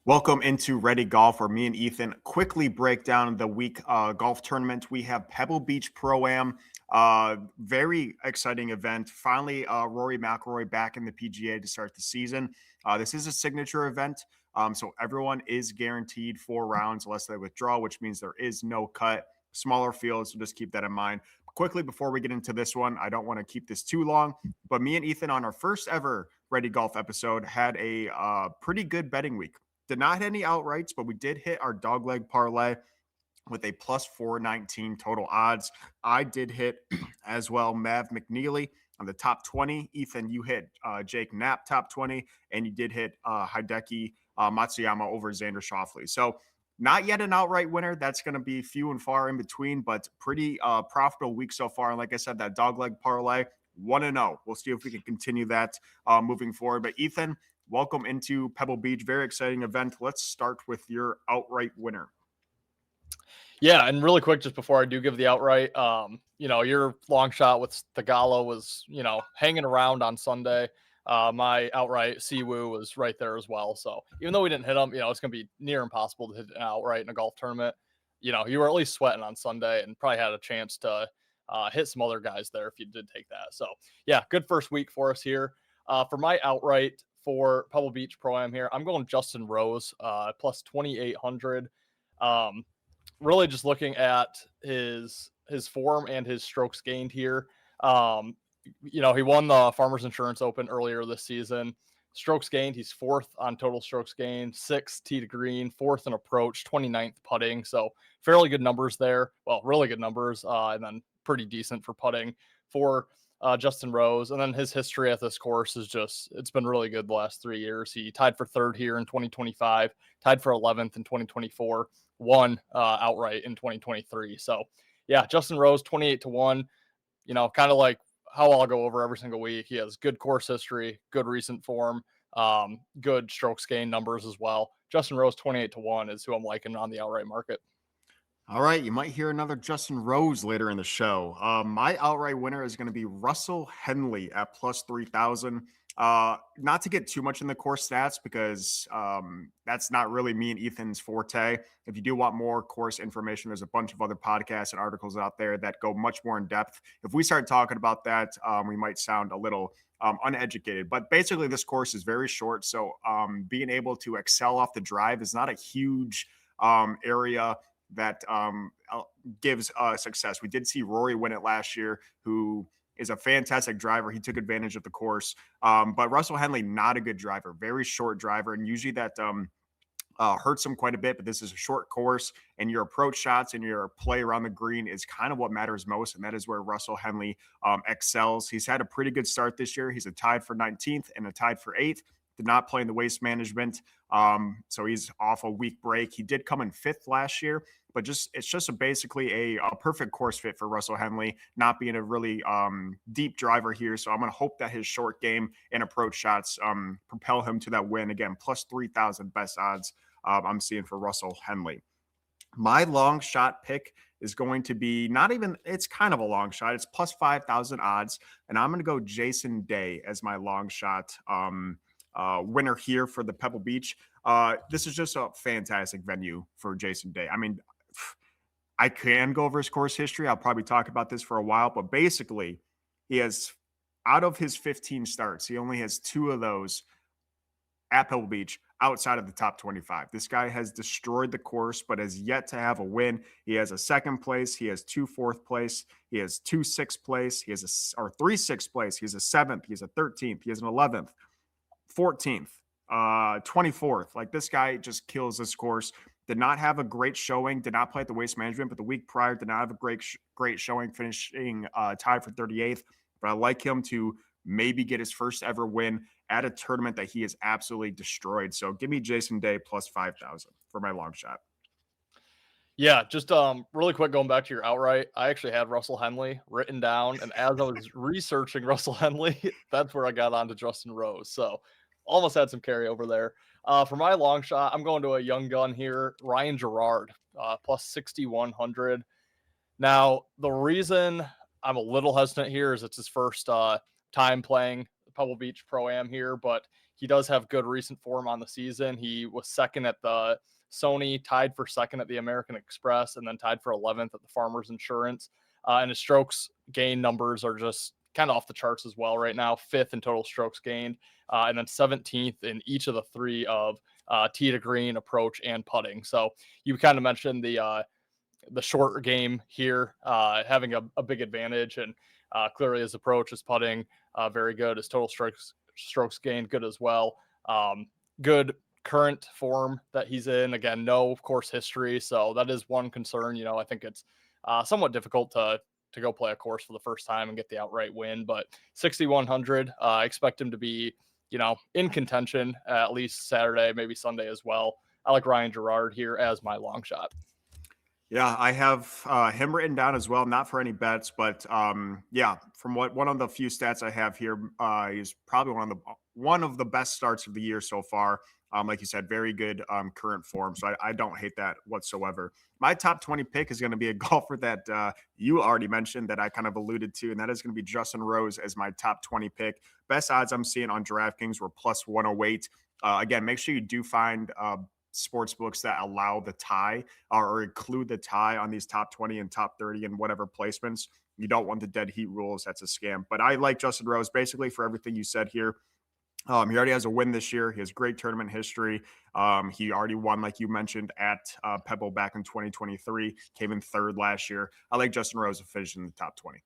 Welcome into Ready Golf, where me and Ethan quickly break down the week golf tournament. We have Pebble Beach Pro-Am, very exciting event. Finally, Rory McIlroy back in the PGA to start the season. This is a signature event, so everyone is guaranteed 4 rounds unless they withdraw, which means there is no cut. Smaller fields, so just keep that in mind. Quickly, before we get into this one, I don't want to keep this too long, but me and Ethan on our first ever Ready Golf episode had a pretty good betting week. Did not hit any outrights, but we did hit our dogleg parlay with a plus 419 total odds. I did hit as well Mav McNeely on the top 20. Ethan, you hit Jake Knapp top 20, and you did hit Hideki Matsuyama over Xander Schauffele. So not yet an outright winner. That's going to be few and far in between, but pretty profitable week so far. And like I said, that dogleg parlay, 1-0. We'll see if we can continue that moving forward. But Ethan, welcome into Pebble Beach. Very exciting event. Let's start with your outright winner. Yeah, and really quick, just before I do give the outright, your long shot with Tagalo was, hanging around on Sunday. My outright Siwoo was right there as well. So even though we didn't hit them, it's going to be near impossible to hit an outright in a golf tournament. You were at least sweating on Sunday and probably had a chance to hit some other guys there if you did take that. So yeah, good first week for us here. For my outright for Pebble Beach Pro-Am here, I'm going Justin Rose, plus 2,800. Really just looking at his form and his strokes gained here. He won the Farmers Insurance Open earlier this season. Strokes gained, he's fourth on total strokes gained, sixth tee to green, fourth in approach, 29th putting. So fairly good numbers there. Well, really good numbers, and then pretty decent for putting for Justin Rose. And then his history at this course is it's been really good the last 3 years. He tied for third here in 2025, tied for 11th in 2024, won outright in 2023. So yeah, Justin Rose, 28-1, kind of like how I'll go over every single week. He has good course history, good recent form, good strokes gain numbers as well. Justin Rose, 28-1 is who I'm liking on the outright market. All right, you might hear another Justin Rose later in the show. My outright winner is going to be Russell Henley at plus 3,000. Not to get too much in the course stats because that's not really me and Ethan's forte. If you do want more course information, there's a bunch of other podcasts and articles out there that go much more in depth. If we start talking about that, we might sound a little uneducated. But basically, this course is very short. So being able to excel off the drive is not a huge area that gives success. We did see Rory win it last year, who is a fantastic driver. He took advantage of the course. But Russell Henley, not a good driver, very short driver. And usually that hurts him quite a bit, but this is a short course and your approach shots and your play around the green is kind of what matters most. And that is where Russell Henley excels. He's had a pretty good start this year. He's a tied for 19th and a tied for 8th. Did not play in the waste management. So he's off a week break. He did come in 5th last year, but it's just basically a perfect course fit for Russell Henley, not being a really deep driver here. So I'm going to hope that his short game and approach shots propel him to that win. Again, plus 3,000 best odds I'm seeing for Russell Henley. My long shot pick is going to be it's kind of a long shot. It's plus 5,000 odds. And I'm going to go Jason Day as my long shot winner here for the Pebble Beach. This is just a fantastic venue for Jason Day. I mean, I can go over his course history. I'll probably talk about this for a while, but basically he has, out of his 15 starts, he only has 2 of those at Pebble Beach outside of the top 25. This guy has destroyed the course, but has yet to have a win. He has a 2nd place. He has 2 4th place. He has 2 6th place. He has 3 6th place. He has a 7th. He has a 13th. He has an 11th, 14th, 24th. Like, this guy just kills this course. Did not have a great showing. Did not play at the waste management, but the week prior did not have a great showing, finishing tied for 38th. But I like him to maybe get his first ever win at a tournament that he has absolutely destroyed. So give me Jason Day plus 5,000 for my long shot. Yeah, just really quick, going back to your outright, I actually had Russell Henley written down, and as I was researching Russell Henley, that's where I got onto Justin Rose. So almost had some carryover there. For my long shot, I'm going to a young gun here, Ryan Gerard, plus 6,100. Now, the reason I'm a little hesitant here is it's his first time playing the Pebble Beach Pro-Am here, but he does have good recent form on the season. He was second at the Sony, tied for second at the American Express, and then tied for 11th at the Farmers Insurance. And his strokes gain numbers are just kind of off the charts as well right now. 5th in total strokes gained, and then 17th in each of the 3 of tee to green, approach, and putting. So you kind of mentioned the short game here, having a big advantage, and clearly his approach, his putting, very good. His total strokes gained, good as well. Good current form that he's in. Again, no course history, so that is one concern. I think it's somewhat difficult to go play a course for the first time and get the outright win. But 6,100, I expect him to be in contention at least Saturday, maybe Sunday as well. I like Ryan Gerard here as my long shot. Yeah, I have him written down as well, not for any bets, but yeah, from one of the few stats I have here, he's probably one of the best starts of the year so far. Like you said, very good current form, so I don't hate that whatsoever. My top 20 pick is going to be a golfer that you already mentioned that I kind of alluded to, and that is going to be Justin Rose as my top 20 pick. Best odds I'm seeing on DraftKings were plus 108. Again, make sure you do find sports books that allow the tie or include the tie on these top 20 and top 30 and whatever placements. You don't want the dead heat rules. That's a scam. But I like Justin Rose basically for everything you said here. He already has a win this year. He has great tournament history. He already won, like you mentioned, at Pebbel back in 2023. Came in third last year. I like Justin Rose to finish in the top 20.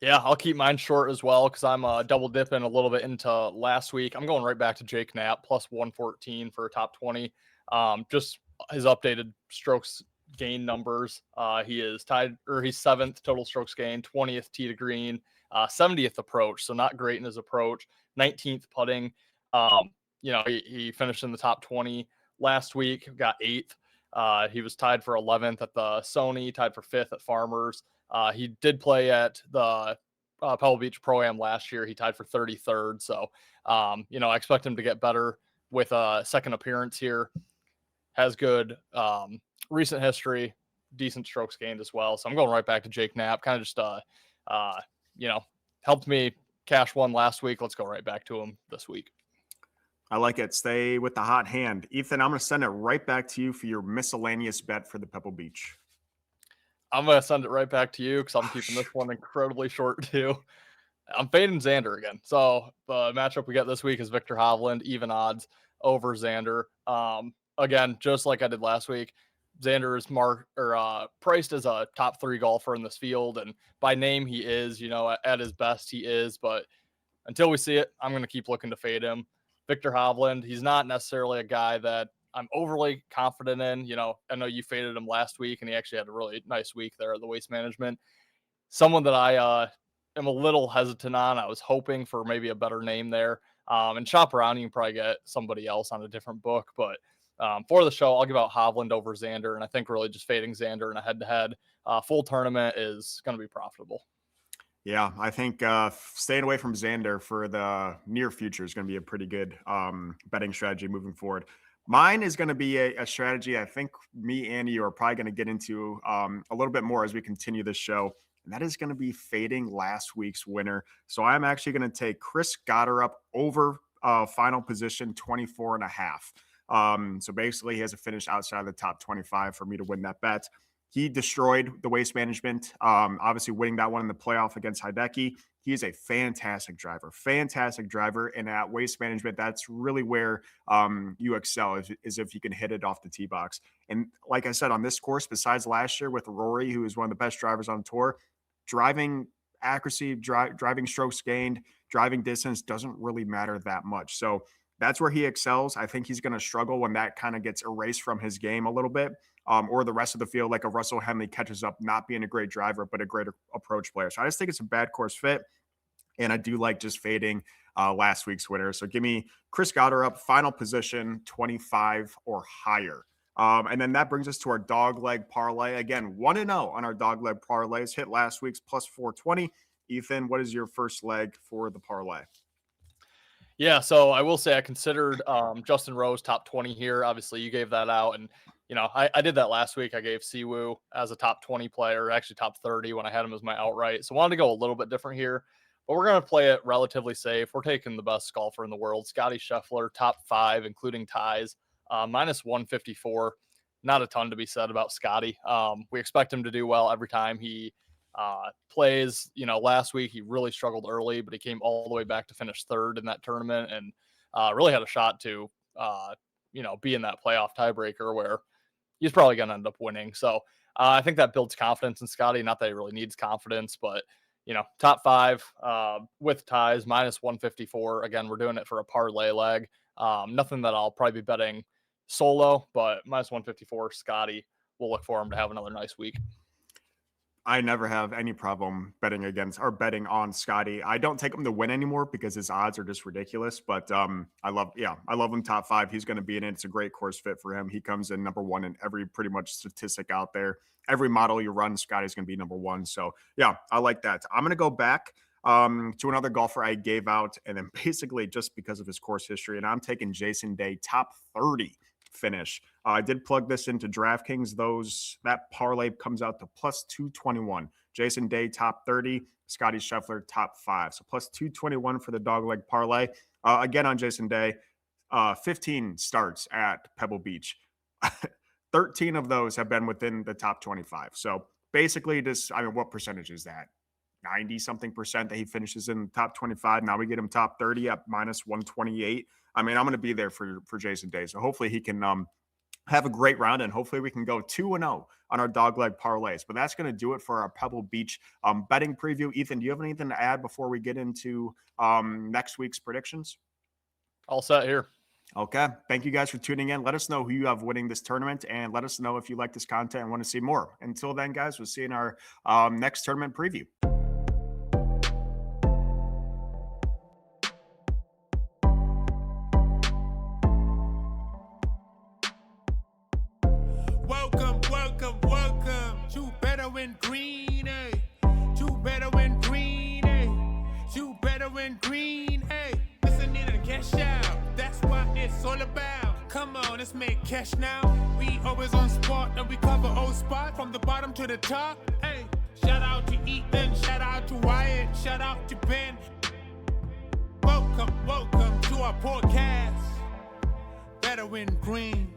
Yeah, I'll keep mine short as well because I'm double dipping a little bit into last week. I'm going right back to Jake Knapp, plus 114 for a top 20. Just his updated strokes gain numbers. He is tied, or he's 7th total strokes gain, 20th tee to green, 70th approach, so not great in his approach, 19th putting. He finished in the top 20 last week, got 8th. He was tied for 11th at the Sony, tied for 5th at Farmers. He did play at the Pebble Beach Pro-Am last year. He tied for 33rd. So, I expect him to get better with a second appearance here. Has good recent history, decent strokes gained as well. So I'm going right back to Jake Knapp. Kind of just, helped me cash one last week. Let's go right back to him this week. I like it. Stay with the hot hand. Ethan, I'm going to send it right back to you for your miscellaneous bet for the Pebble Beach. I'm going to send it right back to you because I'm keeping this one incredibly short too. I'm fading Xander again. So the matchup we got this week is Victor Hovland, even odds over Xander. Again, just like I did last week, Xander is priced as a top 3 golfer in this field, and by name he is. At his best he is, but until we see it, I'm going to keep looking to fade him. Victor Hovland, he's not necessarily a guy that I'm overly confident in. I know you faded him last week, and he actually had a really nice week there at the Waste Management. Someone that I am a little hesitant on. I was hoping for maybe a better name there. And shop around, you can probably get somebody else on a different book. But for the show, I'll give out Hovland over Xander, and I think really just fading Xander in a head-to-head full tournament is going to be profitable. Yeah, I think staying away from Xander for the near future is going to be a pretty good betting strategy moving forward. Mine is going to be a strategy I think me and you are probably going to get into a little bit more as we continue this show. And that is going to be fading last week's winner. So I'm actually going to take Chris Goddard up over final position 24.5. So basically he has a finish outside of the top 25 for me to win that bet. He destroyed the Waste Management, obviously winning that one in the playoff against Hideki. He is a fantastic driver. And at Waste Management, that's really where you excel is if you can hit it off the tee box. And like I said, on this course, besides last year with Rory, who is one of the best drivers on tour, driving accuracy, driving strokes gained, driving distance doesn't really matter that much. So that's where he excels. I think he's going to struggle when that kind of gets erased from his game a little bit. Or the rest of the field, like a Russell Henley catches up, not being a great driver, but a great approach player. So I just think it's a bad course fit. And I do like just fading last week's winner. So give me Chris Goddard up, final position, 25 or higher. And then that brings us to our dog leg parlay. Again, 1-0 on our dog leg parlays. Hit last week's plus 420. Ethan, what is your first leg for the parlay? Yeah, so I will say I considered Justin Rose top 20 here. Obviously, you gave that out, and I did that last week. I gave Siwoo as a top 20 player, actually top 30 when I had him as my outright. So I wanted to go a little bit different here. but we're going to play it relatively safe. We're taking the best golfer in the world, Scotty Scheffler, top 5, including ties, minus 154. Not a ton to be said about Scotty. We expect him to do well every time he plays. Last week he really struggled early, but he came all the way back to finish 3rd in that tournament and really had a shot to, be in that playoff tiebreaker where he's probably going to end up winning. So I think that builds confidence in Scotty. Not that he really needs confidence, but top 5 with ties, minus 154. Again, we're doing it for a parlay leg. Nothing that I'll probably be betting solo, but minus 154, Scotty. We'll look for him to have another nice week. I never have any problem betting on Scotty. I don't take him to win anymore because his odds are just ridiculous. But I love him top 5. He's going to be in it. It's a great course fit for him. He comes in number 1 in every pretty much statistic out there. Every model you run, Scotty's going to be number 1. So yeah, I like that. I'm going to go back to another golfer I gave out, and then basically just because of his course history, and I'm taking Jason Day, top 30 finish. I did plug this into DraftKings. That parlay comes out to plus 221. Jason Day, top 30. Scotty Scheffler, top 5. So plus 221 for the dogleg parlay. Again, on Jason Day, 15 starts at Pebble Beach. 13 of those have been within the top 25. So basically what percentage is that? 90-something% that he finishes in the top 25. Now we get him top 30 at minus 128. I'm going to be there for Jason Day. So hopefully he can have a great round, and hopefully we can go 2-0 on our dogleg parlays. But that's going to do it for our Pebble Beach betting preview. Ethan, do you have anything to add before we get into next week's predictions? All set here. Okay. Thank you guys for tuning in. Let us know who you have winning this tournament, and let us know if you like this content and want to see more. Until then, guys, we'll see you in our next tournament preview. Welcome to Better Win Green, eh? To Better Win Green, eh? To Better Win Green, eh? Listen in and cash out, that's what it's all about. Come on, let's make cash now. We always on spot and we cover all spot from the bottom to the top, eh? Shout out to Ethan, shout out to Wyatt, shout out to Ben. Welcome to our podcast, Better Win Green.